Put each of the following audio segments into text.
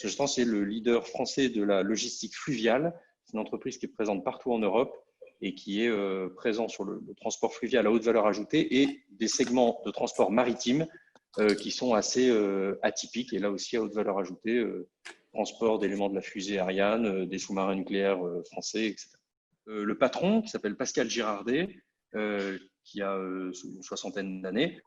Gestan, c'est le leader français de la logistique fluviale. C'est une entreprise qui est présente partout en Europe et qui est présent sur le transport fluvial à haute valeur ajoutée et des segments de transport maritime qui sont assez atypiques et là aussi à haute valeur ajoutée, transport d'éléments de la fusée Ariane, des sous-marins nucléaires français, etc. Le patron, qui s'appelle Pascal Girardet, qui a une soixantaine d'années,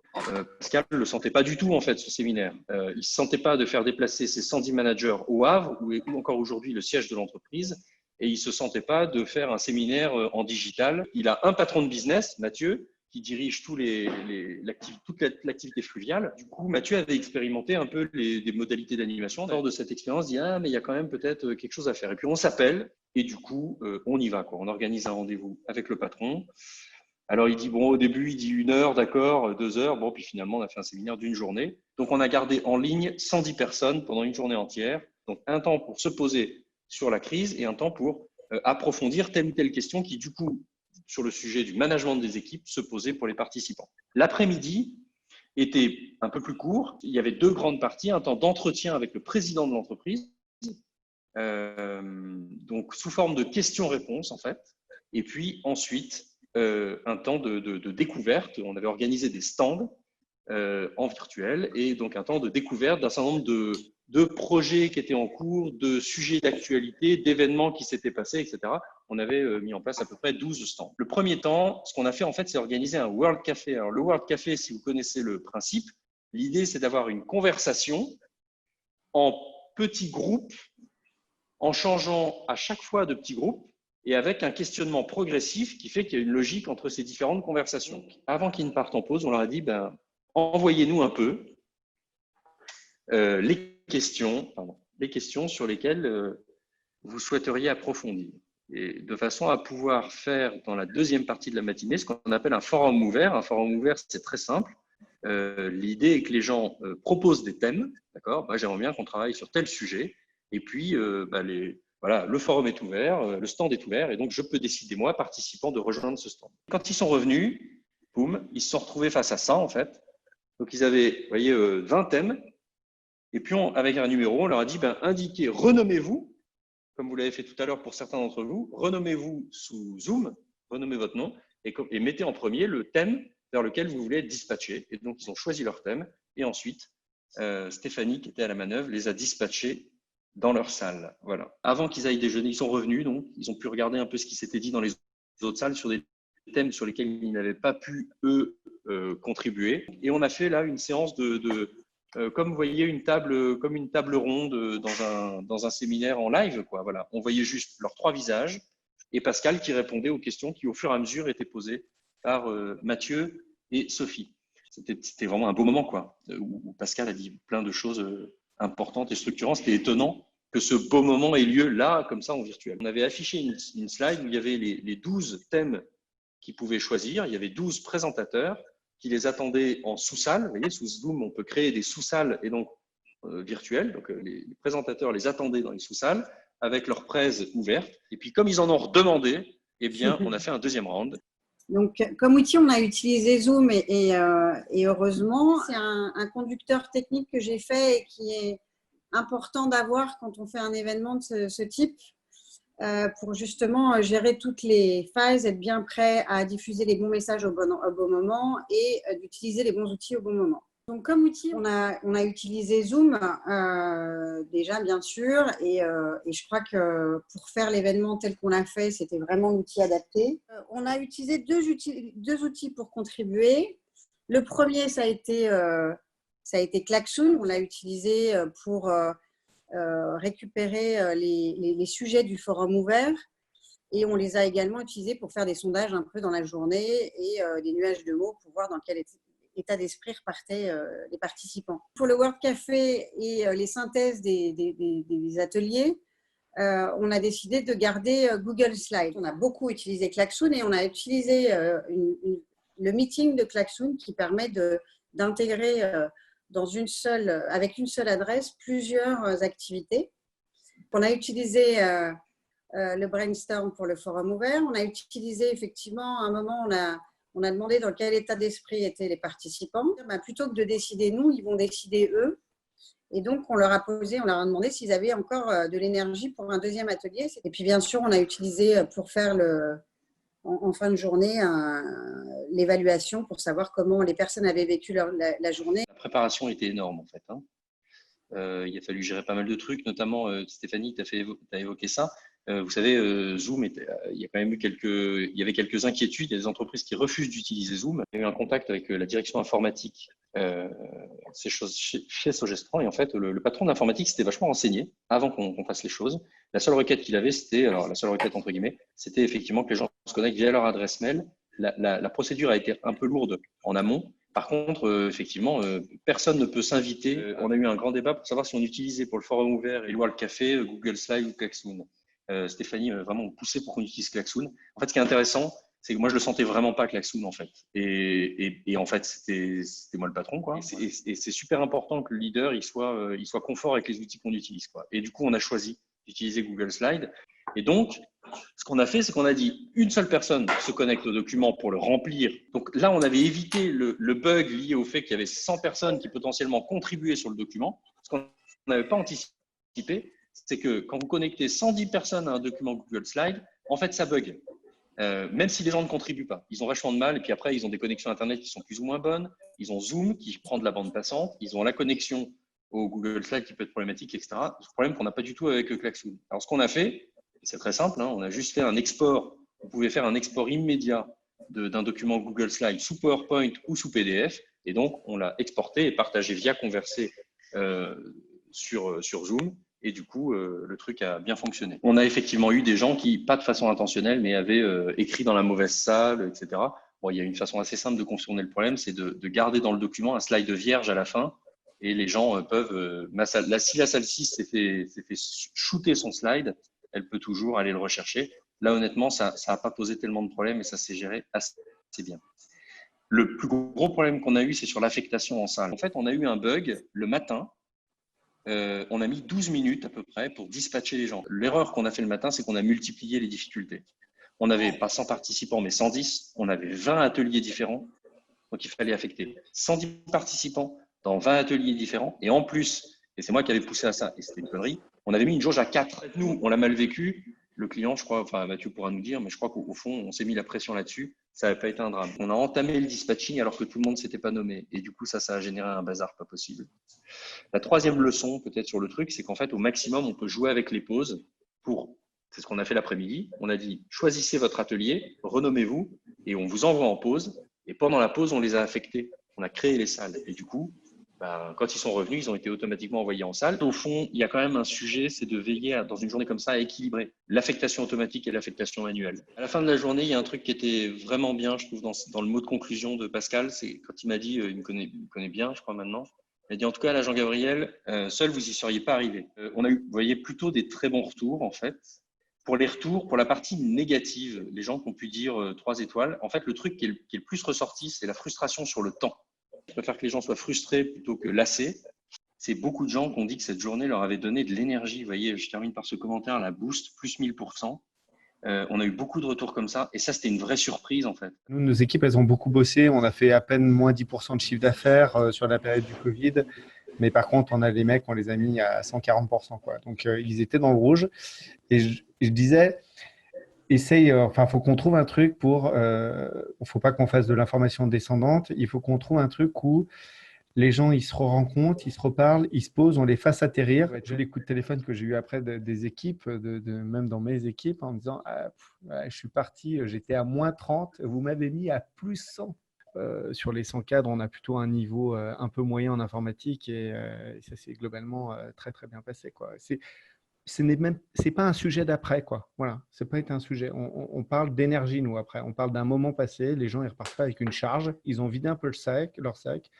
Pascal ne le sentait pas du tout en fait ce séminaire. Il ne se sentait pas de faire déplacer ses 110 managers au Havre, où est encore aujourd'hui le siège de l'entreprise, et il ne se sentait pas de faire un séminaire en digital. Il a un patron de business, Mathieu, qui dirige toute l'activité fluviale. Du coup, Mathieu avait expérimenté un peu des modalités d'animation. Lors de cette expérience, il dit « Ah, mais il y a quand même peut-être quelque chose à faire ». Et puis, on s'appelle et du coup, on y va, quoi. On organise un rendez-vous avec le patron. Alors, il dit, bon, au début, il dit 1 heure, d'accord, 2 heures. Bon, puis finalement, on a fait un séminaire d'1 journée. Donc, on a gardé en ligne 110 personnes pendant une journée entière. Donc, un temps pour se poser sur la crise et un temps pour approfondir telle ou telle question qui, du coup, sur le sujet du management des équipes, se posait pour les participants. L'après-midi était un peu plus court. Il y avait 2 grandes parties, un temps d'entretien avec le président de l'entreprise, donc sous forme de questions-réponses, en fait. Et puis ensuite, un temps de découverte. On avait organisé des stands en virtuel et donc un temps de découverte d'un certain nombre de projets qui étaient en cours, de sujets d'actualité, d'événements qui s'étaient passés, etc. On avait mis en place à peu près 12 stands. Le premier temps, ce qu'on a fait en fait, c'est organiser un World Café. Alors le World Café, si vous connaissez le principe, l'idée c'est d'avoir une conversation en petits groupes, en changeant à chaque fois de petits groupes et avec un questionnement progressif qui fait qu'il y a une logique entre ces différentes conversations. Avant qu'ils ne partent en pause, on leur a dit envoyez-nous un peu les questions sur lesquelles vous souhaiteriez approfondir. Et de façon à pouvoir faire dans la deuxième partie de la matinée ce qu'on appelle un forum ouvert. Un forum ouvert, c'est très simple. L'idée est que les gens proposent des thèmes. D'accord ? J'aimerais bien qu'on travaille sur tel sujet. Et puis, voilà, le forum est ouvert, le stand est ouvert, et donc je peux décider, moi, participant, de rejoindre ce stand. Quand ils sont revenus, boum, ils se sont retrouvés face à ça, en fait. Donc, ils avaient, vous voyez, 20 thèmes. Et puis, avec un numéro, on leur a dit, indiquez, renommez-vous, comme vous l'avez fait tout à l'heure pour certains d'entre vous, renommez-vous sous Zoom, renommez votre nom, et mettez en premier le thème vers lequel vous voulez être dispatché. Et donc, ils ont choisi leur thème. Et ensuite, Stéphanie, qui était à la manœuvre, les a dispatchés dans leur salle. Voilà. Avant qu'ils aillent déjeuner, ils sont revenus, donc ils ont pu regarder un peu ce qui s'était dit dans les autres salles sur des thèmes sur lesquels ils n'avaient pas pu, eux, contribuer. Et on a fait là une séance comme vous voyez, comme une table ronde dans un séminaire en live, quoi. Voilà. On voyait juste leurs 3 visages et Pascal qui répondait aux questions qui, au fur et à mesure, étaient posées par Mathieu et Sophie. C'était vraiment un beau moment, quoi, où Pascal a dit plein de choses importantes et structurantes. C'était étonnant que ce beau moment ait lieu là, comme ça, en virtuel. On avait affiché une slide où il y avait les 12 thèmes qu'ils pouvaient choisir. Il y avait 12 présentateurs qui les attendaient en sous-salle. Vous voyez, sous Zoom, on peut créer des sous-salles et donc virtuelles. Donc, les présentateurs les attendaient dans les sous-salles avec leurs praises ouvertes. Et puis, comme ils en ont redemandé, eh bien, on a fait un deuxième round. Donc, comme outil, on a utilisé Zoom et heureusement, c'est un conducteur technique que j'ai fait et qui est important d'avoir quand on fait un événement de ce type pour justement gérer toutes les phases, être bien prêt à diffuser les bons messages au bon moment et d'utiliser les bons outils au bon moment. Donc, comme outil, on a utilisé Zoom déjà, bien sûr, et je crois que pour faire l'événement tel qu'on l'a fait, c'était vraiment l'outil adapté. On a utilisé deux outils pour contribuer. Le premier, ça a été Klaxoon. On l'a utilisé pour récupérer les sujets du forum ouvert et on les a également utilisés pour faire des sondages un peu dans la journée et des nuages de mots pour voir dans quel état d'esprit repartaient les participants. Pour le World Café et les synthèses des ateliers, on a décidé de garder Google Slides. On a beaucoup utilisé Klaxoon et on a utilisé le meeting de Klaxoon qui permet d'intégrer avec une seule adresse plusieurs activités. On a utilisé le brainstorm pour le forum ouvert. On a utilisé effectivement, à un moment, on a demandé dans quel état d'esprit étaient les participants. Plutôt que de décider nous, ils vont décider eux. Et donc, on leur a demandé s'ils avaient encore de l'énergie pour un deuxième atelier. Et puis, bien sûr, on a utilisé pour faire en fin de journée l'évaluation pour savoir comment les personnes avaient vécu la journée. La préparation était énorme, en fait. Il a fallu gérer pas mal de trucs, notamment, Stéphanie, tu as évoqué ça. Vous savez, Zoom, il y a quand même il y avait quelques inquiétudes. Il y a des entreprises qui refusent d'utiliser Zoom. Il y a eu un contact avec la direction informatique ces choses chez Sogestran. Et en fait, le patron d'informatique s'était vachement renseigné avant qu'on fasse les choses. La seule requête qu'il avait, la seule requête entre guillemets, c'était effectivement que les gens se connectent via leur adresse mail. La procédure a été un peu lourde en amont. Par contre, effectivement, personne ne peut s'inviter. On a eu un grand débat pour savoir si on utilisait pour le forum ouvert et le café Google Slide ou Klaxoon. Stéphanie vraiment poussé pour qu'on utilise Klaxoon. En fait, ce qui est intéressant, c'est que moi, je le sentais vraiment pas Klaxoon, en fait. Et en fait, c'était moi le patron, quoi. Et c'est super important que le leader, il soit confort avec les outils qu'on utilise, quoi. Et du coup, on a choisi d'utiliser Google Slide. Et donc, ce qu'on a fait, c'est qu'on a dit une seule personne se connecte au document pour le remplir. Donc là, on avait évité le bug lié au fait qu'il y avait 100 personnes qui potentiellement contribuaient sur le document. Ce qu'on n'avait pas anticipé, c'est que quand vous connectez 110 personnes à un document Google Slide, en fait, ça bug. Même si les gens ne contribuent pas. Ils ont vachement de mal. Et puis après, ils ont des connexions Internet qui sont plus ou moins bonnes. Ils ont Zoom qui prend de la bande passante. Ils ont la connexion au Google Slide qui peut être problématique, etc. C'est un problème qu'on n'a pas du tout avec Klaxoon. Alors, ce qu'on a fait, c'est très simple. On a juste fait un export. Vous pouvez faire un export immédiat d'un document Google Slide sous PowerPoint ou sous PDF. Et donc, on l'a exporté et partagé via Converser sur Zoom. Et du coup, le truc a bien fonctionné. On a effectivement eu des gens qui, pas de façon intentionnelle, mais avaient écrit dans la mauvaise salle, etc. Bon, il y a une façon assez simple de contourner le problème, c'est de garder dans le document un slide vierge à la fin. Et les gens peuvent… si la salle 6 s'est fait shooter son slide, elle peut toujours aller le rechercher. Là, honnêtement, ça n'a pas posé tellement de problèmes et ça s'est géré assez bien. Le plus gros problème qu'on a eu, c'est sur l'affectation en salle. En fait, on a eu un bug le matin. On a mis 12 minutes à peu près pour dispatcher les gens. L'erreur qu'on a fait le matin, c'est qu'on a multiplié les difficultés. On n'avait pas 100 participants, mais 110. On avait 20 ateliers différents. Donc, il fallait affecter 110 participants dans 20 ateliers différents. Et en plus, et c'est moi qui avais poussé à ça, et c'était une connerie, on avait mis une jauge à 4. Nous, on l'a mal vécu. Le client, je crois, enfin Mathieu pourra nous dire, mais je crois qu'au fond, on s'est mis la pression là-dessus. Ça n'avait pas été un drame. On a entamé le dispatching alors que tout le monde ne s'était pas nommé. Et du coup, ça a généré un bazar pas possible. La troisième leçon, peut-être sur le truc, c'est qu'en fait, au maximum, on peut jouer avec les pauses c'est ce qu'on a fait l'après-midi. On a dit, choisissez votre atelier, renommez-vous, et on vous envoie en pause. Et pendant la pause, on les a affectés. On a créé les salles. Et du coup, quand ils sont revenus, ils ont été automatiquement envoyés en salle. Au fond, il y a quand même un sujet, c'est de veiller dans une journée comme ça à équilibrer l'affectation automatique et l'affectation manuelle. À la fin de la journée, il y a un truc qui était vraiment bien, je trouve, dans le mot de conclusion de Pascal, c'est quand il m'a dit, il me connaît bien, je crois maintenant. Il a dit en tout cas, là, Jean-Gabriel, seul, vous n'y seriez pas arrivé. On a eu, vous voyez, plutôt des très bons retours, en fait. Pour les retours, pour la partie négative, les gens qui ont pu dire 3 étoiles, en fait, le truc qui est le plus ressorti, c'est la frustration sur le temps. Je préfère que les gens soient frustrés plutôt que lassés. C'est beaucoup de gens qui ont dit que cette journée leur avait donné de l'énergie. Vous voyez, je termine par ce commentaire, la boost, plus 1000%. On a eu beaucoup de retours comme ça. Et ça, c'était une vraie surprise, en fait. Nous, nos équipes, elles ont beaucoup bossé. On a fait à peine moins 10% de chiffre d'affaires sur la période du Covid. Mais par contre, on a les mecs, on les a mis à 140%, quoi. Donc, ils étaient dans le rouge. Et je disais, faut qu'on trouve un truc faut pas qu'on fasse de l'information descendante. Il faut qu'on trouve un truc où les gens, ils se rencontrent, ils se reparlent, ils se posent, on les fasse atterrir. J'ai les coups de téléphone que j'ai eu après des équipes, même dans mes équipes, en me disant je suis parti, j'étais à moins 30, vous m'avez mis à plus 100. Sur les 100 cadres, on a plutôt un niveau un peu moyen en informatique et ça s'est globalement très, très bien passé, quoi. C'est pas un sujet d'après, quoi. Voilà, c'est pas été un sujet. On parle d'énergie, nous, après. On parle d'un moment passé. Les gens, ils repartent pas avec une charge. Ils ont vidé un peu leur sac.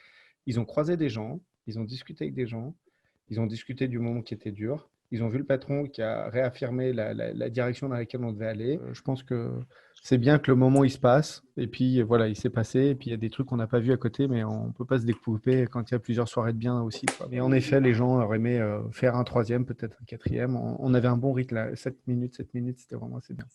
Ils ont croisé des gens. Ils ont discuté avec des gens. Ils ont discuté du moment qui était dur. Ils ont vu le patron qui a réaffirmé la direction dans laquelle on devait aller. Je pense que c'est bien que le moment, il se passe. Et puis, voilà, il s'est passé. Et puis, il y a des trucs qu'on n'a pas vus à côté, mais on ne peut pas se découper quand il y a plusieurs soirées de bien aussi, quoi. Mais en effet, les gens auraient aimé faire un troisième, peut-être un quatrième. On avait un bon rythme là. 7 minutes, c'était vraiment assez bien.